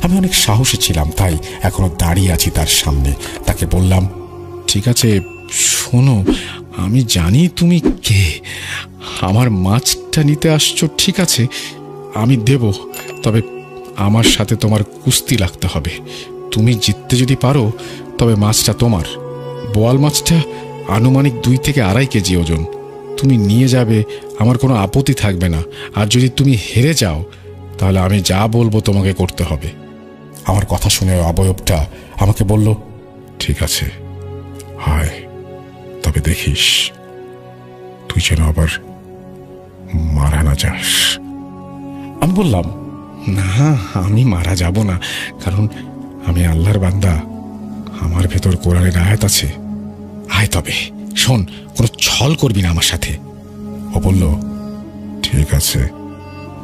আমি অনেক সাহসী ছিলাম, তাই এখনো দাঁড়িয়ে আছি তার সামনে। তাকে বললাম, ঠিক আছে শোনো, আমি জানি তুমি কে, আমার মাছটা নিতে আসছো, ঠিক আছে আমি দেব, তবে আমার সাথে তোমার কুস্তি লাগতে হবে। তুমি জিততে যদি পারো তবে মাছটা তোমার। বোয়াল মাছটা আনুমানিক 2 থেকে 2.5 কেজি ওজন। তুমি নিয়ে যাবে, আমার কোনো আপত্তি থাকবে না। আর যদি তুমি হেরে যাও তাহলে আমি যা বলবো তোমাকে করতে হবে। আমার কথা শুনে অবয়বটা আমাকে বলল, ঠিক আছে হায়, তবে দেখিস তুই যেন আবার মারা না যাস। আমি বললাম, না আমি মারা যাব না, কারণ আমি আল্লাহর বান্দা, আমার ভেতর কোরআনের আয়াত আছে। আয় তবে শোন, কোনো ছল করবি না আমার সাথে। ও বলল, ঠিক আছে।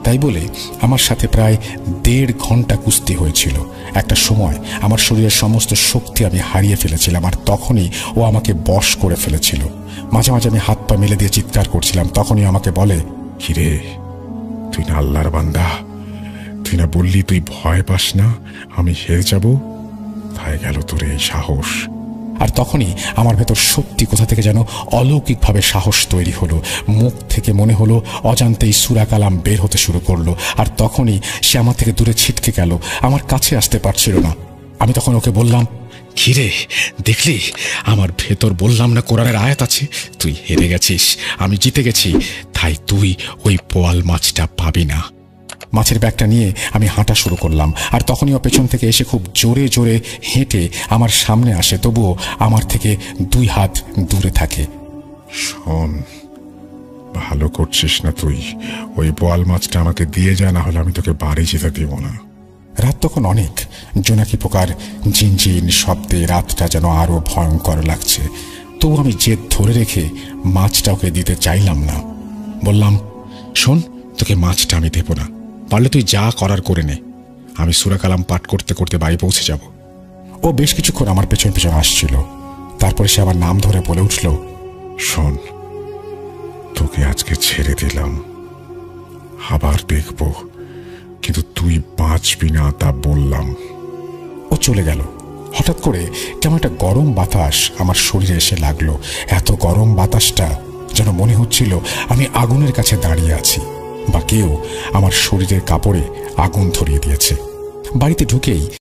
তাই বলে আমার সাথে প্রায় 1.5 ঘন্টা কুস্তি হয়েছিল। একটা সময় আমার শরীরের সমস্ত শক্তি আমি হারিয়ে ফেলেছিলাম, আর তখনই ও আমাকে বশ করে ফেলেছিল। মাঝে মাঝে আমি হাত পা মেলে দিয়ে চিৎকার করছিলাম। তখনই আমাকে বলে, কিরে তুই না আল্লাহর বান্দা, তুই না বললি তুই ভয় পাস না আমি হেরে যাব? তাই গেল তোর এই সাহস। আর তখনই আমার ভেতর সত্যি কোথা থেকে যেন অলৌকিকভাবে সাহস তৈরি হলো। মুখ থেকে মনে হলো অজান্তেই সূরা কালাম বের হতে শুরু করলো। আর তখনই সে আমার থেকে দূরে ছিটকে গেল, আমার কাছে আসতে পারছিল না। আমি তখন ওকে বললাম, কিরে দেখলি আমার ভেতর বললাম না কোরআনের আয়াত আছে? তুই হেরে গেছিস, আমি জিতে গেছি, তাই তুই ওই বোয়াল মাছটা পাবি না। মাছের ব্যাগটা নিয়ে আমি হাঁটা শুরু করলাম। আর তখনই ও পেছন থেকে এসে খুব জোরে জোরে হেঁটে আমার সামনে আসে, তবুও আমার থেকে 2 হাত দূরে থাকে। শোন, ভালো করছিস না তুই, ওই বোয়াল মাছটা আমাকে দিয়ে যা, না হলে আমি তোকে বাড়ি যেতে দিব না। রাত তখন অনেক, জোনাকি পোকার ঝিনঝিন শব্দে রাতটা যেন আরো ভয়ঙ্কর লাগছে। তবু আমি জেদ ধরে রেখে মাছটা ওকে দিতে চাইলাম না। বললাম, শোন, তোকে মাছটা আমি দেব না, পারলে তুই যা করার করে নে, আমি সূরা কালাম পাঠ করতে করতে বাড়ি পৌঁছে যাব। ও বেশ কিছুক্ষণ আমার পেছন পেছন আসছিল। তারপরে সে আমার নাম ধরে বলে উঠল, শোন, তোকে আজকে ছেড়ে দিলাম, আবার দেখব, কিন্তু তুই বাঁচবি না তা বললাম। ও চলে গেল। হঠাৎ করে কেমন একটা গরম বাতাস আমার শরীরে এসে লাগলো। এত গরম বাতাসটা যেন মনে হচ্ছিল আমি আগুনের কাছে দাঁড়িয়ে আছি, বা কেউ আমার শরীরের কাপড়ে আগুন ধরিয়ে দিয়েছে। বাড়িতে ঢুকেই